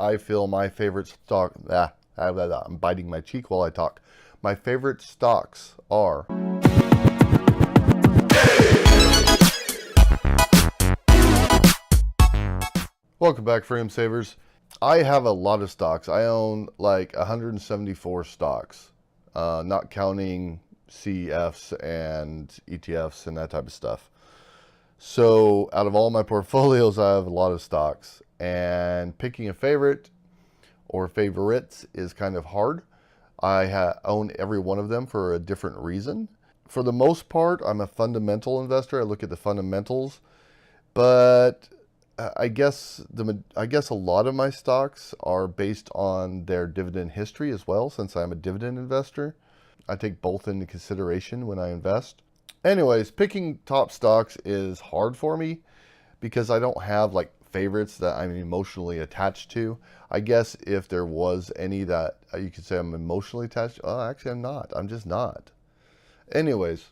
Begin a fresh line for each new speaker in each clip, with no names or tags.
I feel my favorite stock, I'm biting my cheek while I talk. My favorite stocks are welcome back, Freedom Savers. I have a lot of stocks. I own like 174 stocks, not counting CEFs and ETFs and that type of stuff. So out of all my portfolios, I have a lot of stocks, and picking a favorite or favorites is kind of hard. I own every one of them for a different reason. For the most part, I'm a fundamental investor. I look at the fundamentals, but I guess a lot of my stocks are based on their dividend history as well, since I'm a dividend investor. I take both into consideration when I invest. Anyways, picking top stocks is hard for me because I don't have like favorites that I'm emotionally attached to. I guess if there was any that you could say I'm emotionally attached to, actually I'm not. I'm just not. Anyways,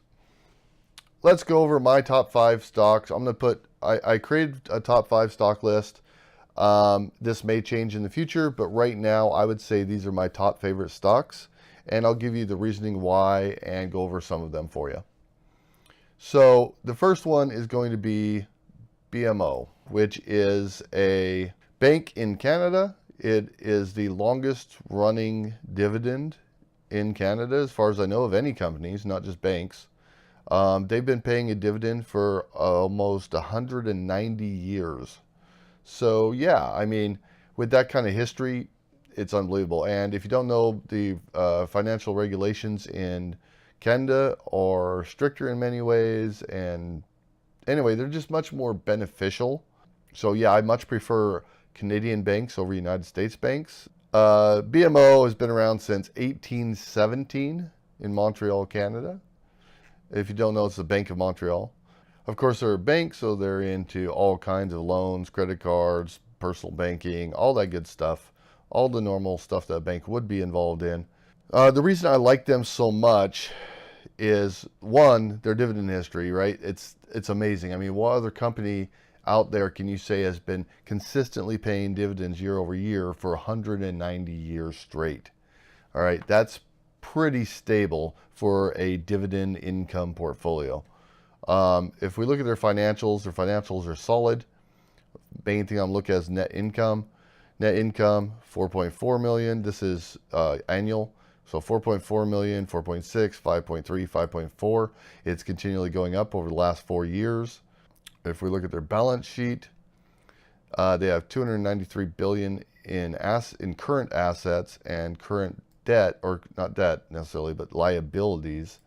let's go over my top 5 stocks. I'm going to put, I created a top 5 stock list. This may change in the future, but right now I would say these are my top favorite stocks, and I'll give you the reasoning why and go over some of them for you. So the first one is going to be BMO, which is a bank in Canada. It is the longest running dividend in Canada, as far as I know, of any companies, not just banks. They've been paying a dividend for almost 190 years. So yeah, I mean, with that kind of history, it's unbelievable. And if you don't know, the financial regulations in Canada are stricter in many ways, and anyway, they're just much more beneficial. So yeah, I much prefer Canadian banks over United States banks. BMO has been around since 1817 in Montreal, Canada. If you don't know, it's the Bank of Montreal. Of course, they're a bank, so they're into all kinds of loans, credit cards, personal banking, all that good stuff, all the normal stuff that a bank would be involved in. The reason I like them so much is, one, their dividend history, right? It's amazing. I mean, what other company out there can you say has been consistently paying dividends year over year for 190 years straight? All right, that's pretty stable for a dividend income portfolio. If we look at their financials are solid. Main thing I'm looking at is net income. Net income, 4.4 million. This is annual. So 4.4 million, 4.6, 5.3, 5.4. It's continually going up over the last 4 years. If we look at their balance sheet, they have 293 billion in current assets, and current debt, or not debt necessarily, but liabilities,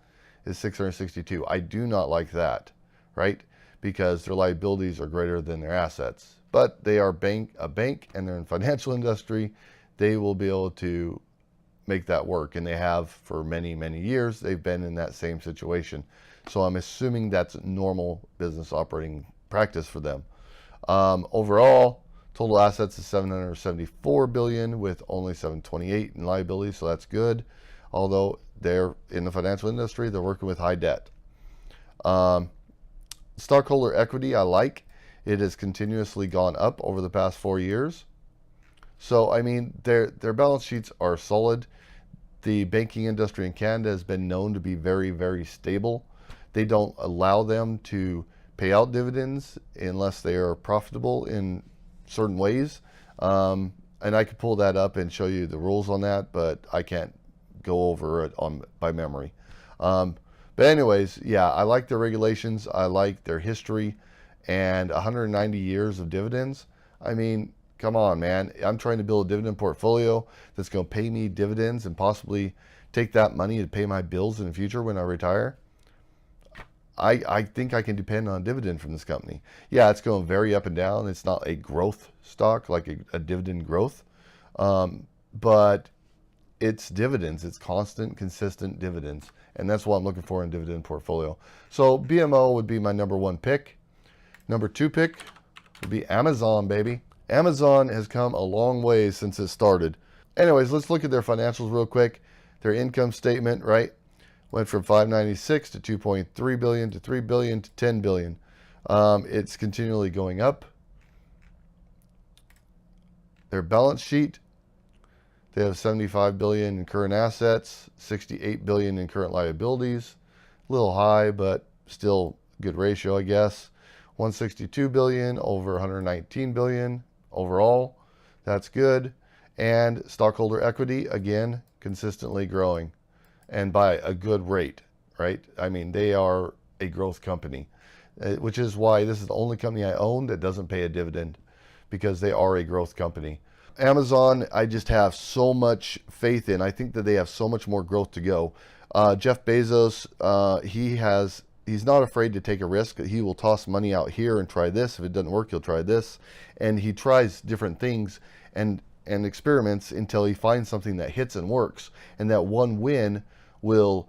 is 662. I do not like that, right? Because their liabilities are greater than their assets. But they are a bank, and they're in financial industry. They will be able to make that work, and they have for many, many years. They've been in that same situation. So I'm assuming that's normal business operating practice for them. Overall, total assets is 774 billion with only 728 in liabilities, so that's good. Although they're in the financial industry, they're working with high debt. Stockholder equity, I like. It has continuously gone up over the past 4 years. So, I mean, their balance sheets are solid. The banking industry in Canada has been known to be very, very stable. They don't allow them to pay out dividends unless they are profitable in certain ways. And I could pull that up and show you the rules on that, but I can't go over it by memory. But anyways, yeah, I like their regulations. I like their history, and 190 years of dividends. I mean, come on, man. I'm trying to build a dividend portfolio that's going to pay me dividends and possibly take that money to pay my bills in the future when I retire. I think I can depend on a dividend from this company. Yeah, it's going very up and down. It's not a growth stock like a dividend growth, but it's dividends. It's constant, consistent dividends, and that's what I'm looking for in a dividend portfolio. So BMO would be my number 1 pick. Number 2 pick would be Amazon, baby. Amazon has come a long way since it started. Anyways, let's look at their financials real quick. Their income statement, right? Went from 596 to 2.3 billion to 3 billion to 10 billion. It's continually going up. Their balance sheet, they have 75 billion in current assets, 68 billion in current liabilities. A little high, but still good ratio, I guess. 162 billion over 119 billion overall. That's good. And stockholder equity, again, consistently growing and by a good rate, right? I mean, they are a growth company, which is why this is the only company I own that doesn't pay a dividend, because they are a growth company. Amazon, I just have so much faith in. I think that they have so much more growth to go. Jeff Bezos, he's not afraid to take a risk. He will toss money out here and try this. If it doesn't work, he'll try this. And he tries different things and experiments until he finds something that hits and works. And that one win will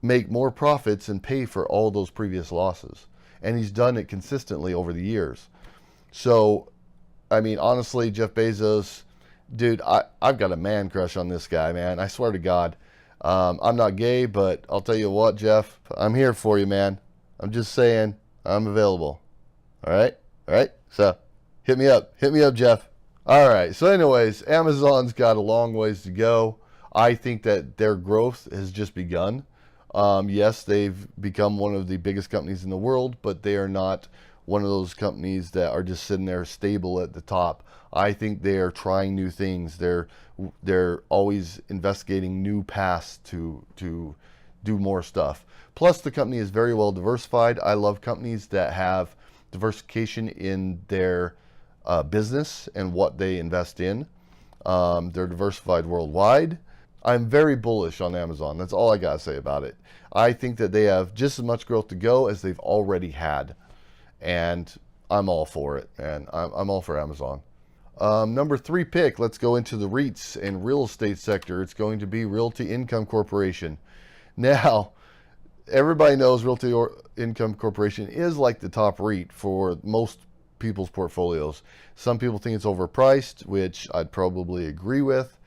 make more profits and pay for all those previous losses. And he's done it consistently over the years. So, I mean, honestly, Jeff Bezos, dude, I've got a man crush on this guy, man. I swear to God. I'm not gay, but I'll tell you what, Jeff, I'm here for you, man. I'm just saying, I'm available. All right? All right? So, hit me up. Hit me up, Jeff. All right. So anyways, Amazon's got a long ways to go. I think that their growth has just begun. Yes, they've become one of the biggest companies in the world, but they are not one of those companies that are just sitting there stable at the top. I think they are trying new things. They're always investigating new paths to do more stuff. Plus, the company is very well diversified. I love companies that have diversification in their business and what they invest in. They're diversified worldwide. I'm very bullish on Amazon. That's all I gotta say about it. I think that they have just as much growth to go as they've already had. And I'm all for it, man. I'm all for Amazon. Number 3 pick, let's go into the REITs and real estate sector. It's going to be Realty Income Corporation. Now, everybody knows Realty Income Corporation is like the top REIT for most people's portfolios. Some people think it's overpriced, which I'd probably agree with,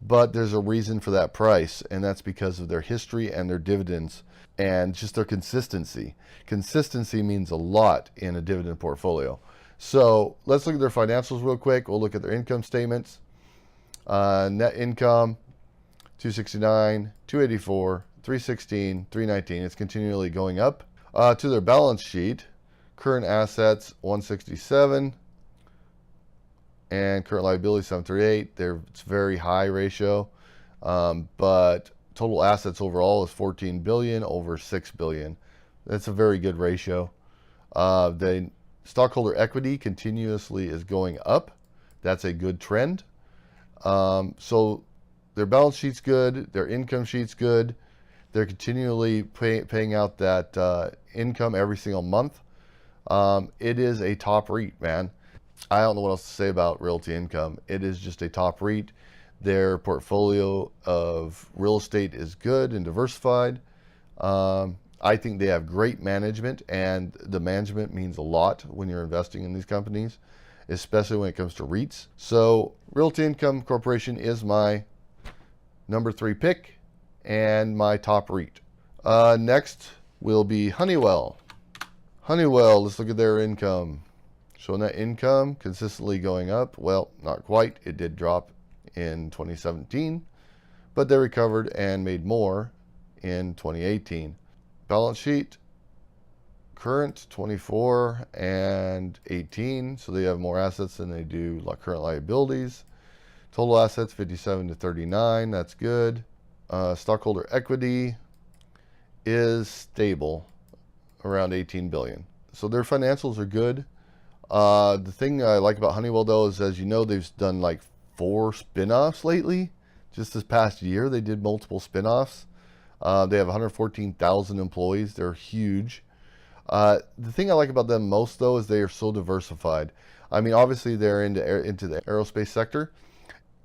but there's a reason for that price, and that's because of their history and their dividends and just their consistency. Consistency means a lot in a dividend portfolio. So let's look at their financials real quick. We'll look at their income statements. Net income, 269, 284, 316, 319. It's continually going up. To their balance sheet, current assets, 167, and current liability, 738. It's very high ratio, but total assets overall is 14 billion over 6 billion. That's a very good ratio. The stockholder equity continuously is going up. That's a good trend. So their balance sheet's good. Their income sheet's good. They're continually paying out that income every single month. It is a top REIT, man. I don't know what else to say about Realty Income. It is just a top REIT. Their portfolio of real estate is good and diversified. I think they have great management, and the management means a lot when you're investing in these companies, especially when it comes to REITs. So Realty Income Corporation is my number 3 pick and my top REIT. Next will be Honeywell. Honeywell, let's look at their income. So net income consistently going up. Well, not quite. It did drop in 2017, but they recovered and made more in 2018. Balance sheet, current 24 and 18, so they have more assets than they do current liabilities. Total assets 57 to 39, that's good. Stockholder equity is stable, around 18 billion. So their financials are good. The thing I like about Honeywell though is, as you know, they've done like 4 spin-offs lately. Just this past year they did multiple spin-offs. They have 114,000 employees. They're huge. The thing I like about them most though is they are so diversified. I mean, obviously they're into the aerospace sector,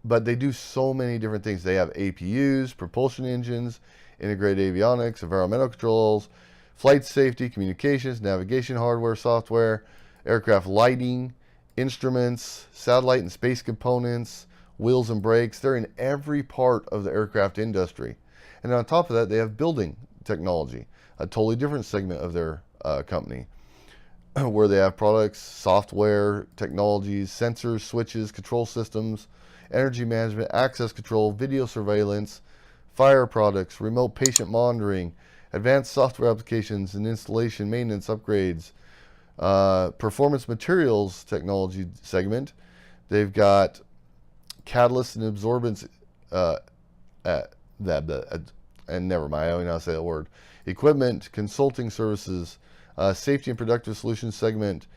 but they do so many different things. They have APUs, propulsion engines, integrated avionics, environmental controls, flight safety, communications, navigation hardware, software, aircraft lighting, instruments, satellite and space components, wheels and brakes. They're in every part of the aircraft industry. And on top of that, they have building technology, a totally different segment of their company. where they have products, software, technologies, sensors, switches, control systems, energy management, access control, video surveillance, fire products, remote patient monitoring, advanced software applications and installation, maintenance, upgrades, performance materials technology segment. They've got catalysts and absorbents, and never mind, I don't know how to say that word. Equipment, consulting services, safety and productive solutions segment.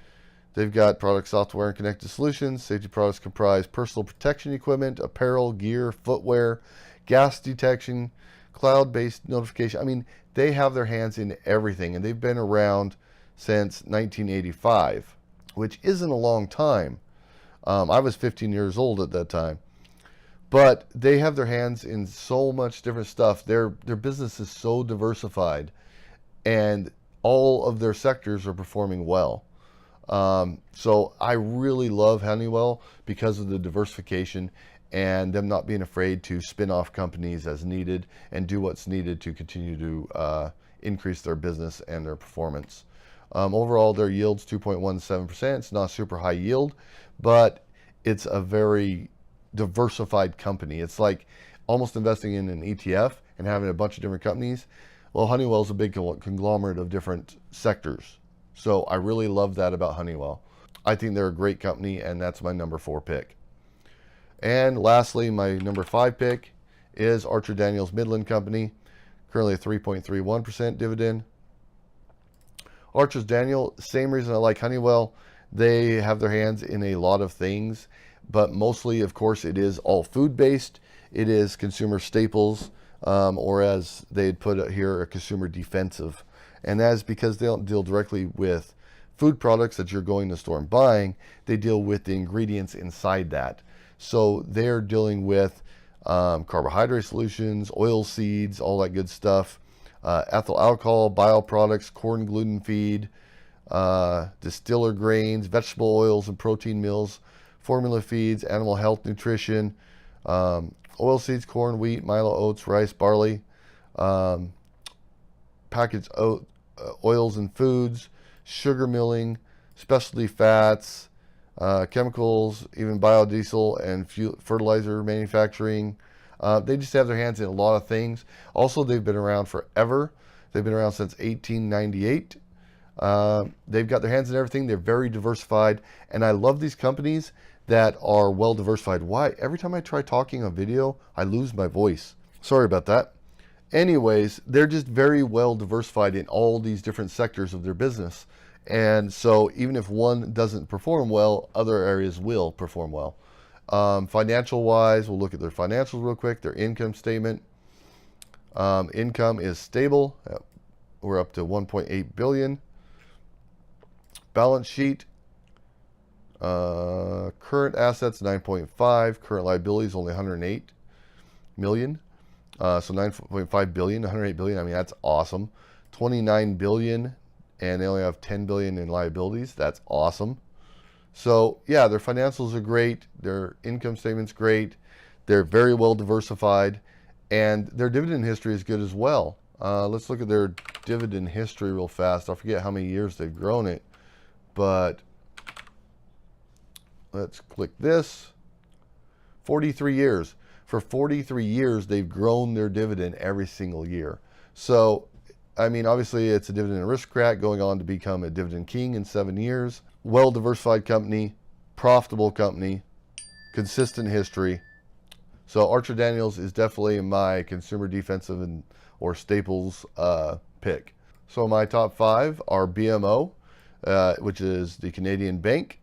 They've got product, software, and connected solutions. Safety products comprise personal protection equipment, apparel, gear, footwear, gas detection, cloud-based notification. I mean, they have their hands in everything, and they've been around since 1985, which isn't a long time. I was 15 years old at that time. But they have their hands in so much different stuff. Their business is so diversified, and all of their sectors are performing well. So I really love Honeywell because of the diversification and them not being afraid to spin off companies as needed and do what's needed to continue to increase their business and their performance. Overall, their yield's 2.17%. It's not super high yield, but it's a very diversified company. It's like almost investing in an ETF and having a bunch of different companies. Well, Honeywell's a big conglomerate of different sectors. So I really love that about Honeywell. I think they're a great company, and that's my number 4 pick. And lastly, my number 5 pick is Archer Daniels Midland Company, currently a 3.31% dividend. Archer Daniels, same reason I like Honeywell. They have their hands in a lot of things, but mostly, of course, it is all food-based. It is consumer staples, or as they'd put it here, a consumer defensive. And that is because they don't deal directly with food products that you're going to the store and buying. They deal with the ingredients inside that. So they're dealing with carbohydrate solutions, oil seeds, all that good stuff, ethyl alcohol, bioproducts, corn gluten feed, distiller grains, vegetable oils and protein meals, formula feeds, animal health nutrition, oil seeds, corn, wheat, milo, oats, rice, barley, packaged oils and foods, sugar milling, specialty fats, chemicals, even biodiesel and fertilizer manufacturing. They just have their hands in a lot of things. Also, they've been around forever. They've been around since 1898. They've got their hands in everything. They're very diversified. And I love these companies that are well diversified. Why? Every time I try talking on video, I lose my voice. Sorry about that. Anyways, they're just very well diversified in all these different sectors of their business. And so even if one doesn't perform well, other areas will perform well. Financial wise, we'll look at their financials real quick. Their income statement. Income is stable. We're up to 1.8 billion. Balance sheet. Current assets 9.5. Current liabilities only 108 million. So 9.5 billion, 108 billion. I mean, that's awesome. 29 billion, and they only have 10 billion in liabilities. That's awesome. So yeah, their financials are great. Their income statement's great. They're very well diversified, and their dividend history is good as well. Let's look at their dividend history real fast. I forget how many years they've grown it, but let's click this. 43 years. For 43 years, they've grown their dividend every single year. So, I mean, obviously, it's a dividend aristocrat going on to become a dividend king in 7 years. Well-diversified company, profitable company, consistent history. So, Archer Daniels is definitely my consumer defensive or staples pick. So, my top 5 are BMO, which is the Canadian bank.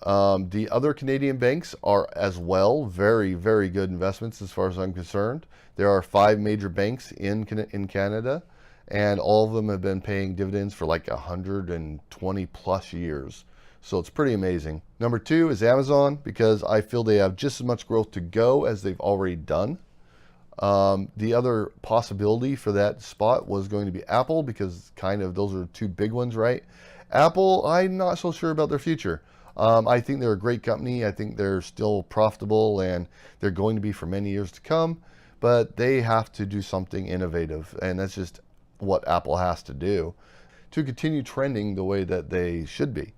The other Canadian banks are as well very, very good investments as far as I'm concerned. There are 5 major banks in Canada, and all of them have been paying dividends for like 120 plus years. So it's pretty amazing. Number 2 is Amazon, because I feel they have just as much growth to go as they've already done. The other possibility for that spot was going to be Apple, because kind of those are 2 big ones, right? Apple, I'm not so sure about their future. I think they're a great company. I think they're still profitable, and they're going to be for many years to come, but they have to do something innovative, and that's just what Apple has to do. to continue trending the way that they should be.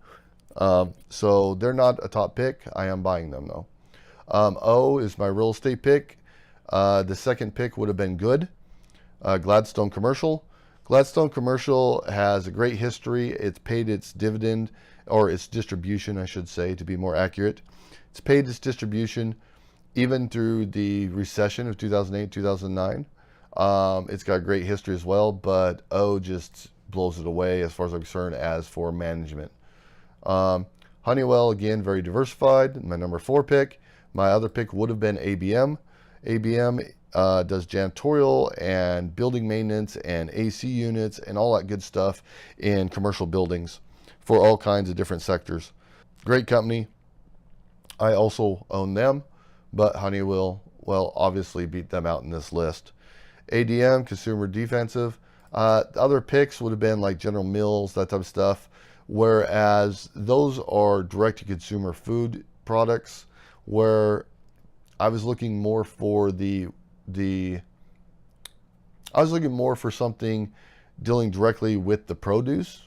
So they're not a top pick. I am buying them though. O is my real estate pick. The second pick would have been good. Gladstone Commercial. Gladstone Commercial has a great history. It's paid its dividend, or its distribution, I should say, to be more accurate. It's paid its distribution even through the recession of 2008, 2009. It's got a great history as well, but O just blows it away as far as I'm concerned as for management. Honeywell, again, very diversified. My number 4 pick. My other pick would have been ABM. ABM does janitorial and building maintenance and AC units and all that good stuff in commercial buildings for all kinds of different sectors. Great company. I also own them, but Honeywell will obviously beat them out in this list. ADM, consumer defensive. Other picks would have been like General Mills, that type of stuff, whereas those are direct-to-consumer food products, where I was looking more for I was looking more for something dealing directly with the produce,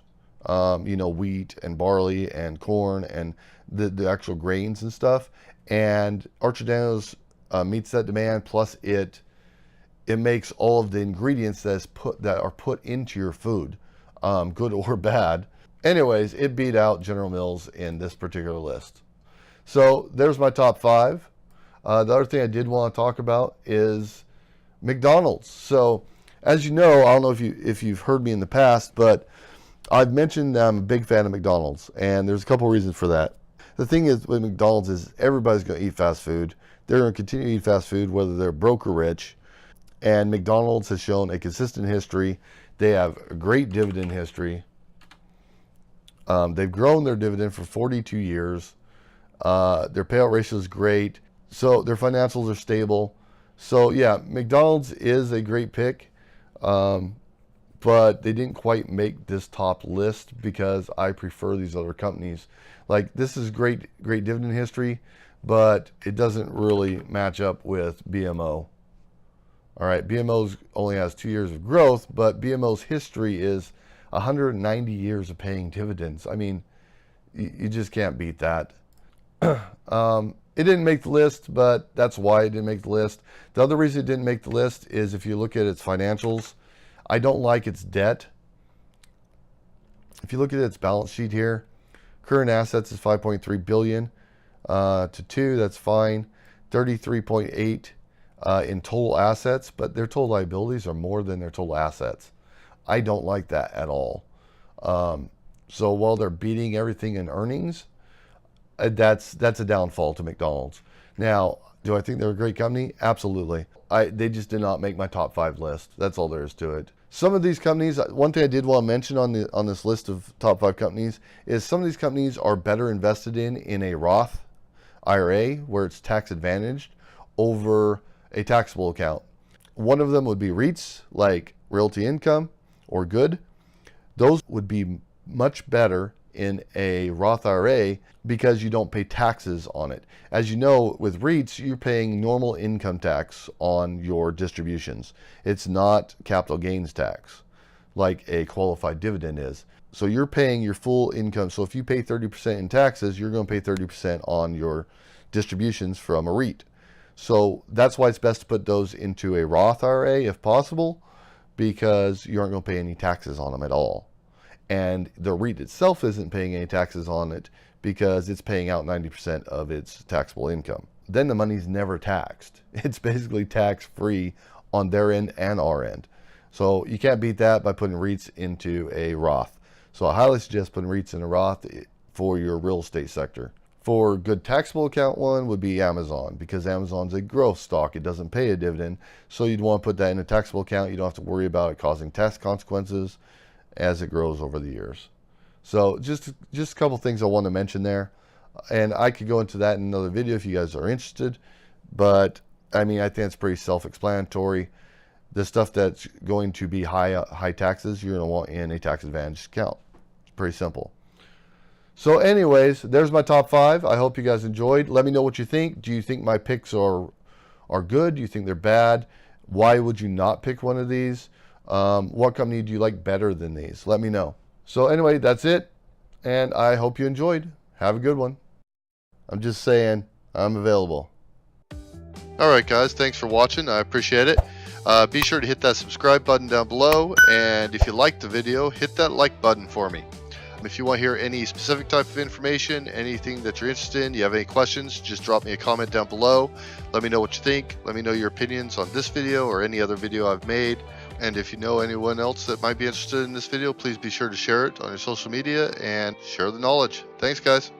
you know, wheat and barley and corn and the actual grains and stuff. And Archer Daniels meets that demand, plus it makes all of the ingredients that are put into your food, good or bad. Anyways, it beat out General Mills in this particular list. So there's my top 5. The other thing I did want to talk about is McDonald's. So as you know, I don't know if you've heard me in the past, but I've mentioned that I'm a big fan of McDonald's, and there's a couple reasons for that. The thing is with McDonald's is everybody's going to eat fast food. They're going to continue to eat fast food whether they're broke or rich. And McDonald's has shown a consistent history. They have a great dividend history. They've grown their dividend for 42 years. Their payout ratio is great. So their financials are stable. So yeah, McDonald's is a great pick. But they didn't quite make this top list because I prefer these other companies. Like, this is great dividend history, but it doesn't really match up with BMO. All right, BMO only has 2 years of growth, but BMO's history is 190 years of paying dividends. I mean, you just can't beat that. It didn't make the list, but that's why it didn't make the list. The other reason it didn't make the list is if you look at its financials, I don't like its debt. If you look at its balance sheet here, current assets is 5.3 billion to 2, that's fine. 33.8 in total assets, but their total liabilities are more than their total assets. I don't like that at all. So while they're beating everything in earnings, that's a downfall to McDonald's. Now, do I think they're a great company? Absolutely. They just did not make my top 5 list. That's all there is to it. Some of these companies, one thing I did want to mention on this list of top 5 companies is some of these companies are better invested in a Roth IRA where it's tax advantaged over a taxable account. One of them would be REITs like Realty Income or Good. Those would be much better in a Roth IRA because you don't pay taxes on it. As you know, with REITs, you're paying normal income tax on your distributions. It's not capital gains tax like a qualified dividend is. So you're paying your full income. So if you pay 30% in taxes, you're going to pay 30% on your distributions from a REIT. So that's why it's best to put those into a Roth IRA if possible, because you aren't going to pay any taxes on them at all. And the REIT itself isn't paying any taxes on it because it's paying out 90% of its taxable income. Then the money's never taxed. It's basically tax-free on their end and our end. So you can't beat that by putting REITs into a Roth. So I highly suggest putting REITs in a Roth for your real estate sector. For good taxable account one would be Amazon, because Amazon's a growth stock. It doesn't pay a dividend. So you'd want to put that in a taxable account. You don't have to worry about it causing tax consequences as it grows over the years. So just a couple things I want to mention there, and I could go into that in another video if you guys are interested, but I mean, I think it's pretty self-explanatory. The stuff that's going to be high taxes, you're going to want in a tax advantage account. It's pretty simple. So anyways, there's my top 5. I hope you guys enjoyed. Let me know what you think. Do you think my picks are good? Do you think they're bad? Why would you not pick one of these? What company do you like better than these? Let me know. So anyway, that's it. And I hope you enjoyed. Have a good one. I'm just saying, I'm available. Alright guys, thanks for watching. I appreciate it. Be sure to hit that subscribe button down below. And if you liked the video, hit that like button for me. If you want to hear any specific type of information, anything that you're interested in, you have any questions, just drop me a comment down below. Let me know what you think. Let me know your opinions on this video or any other video I've made. And if you know anyone else that might be interested in this video, please be sure to share it on your social media and share the knowledge. Thanks guys.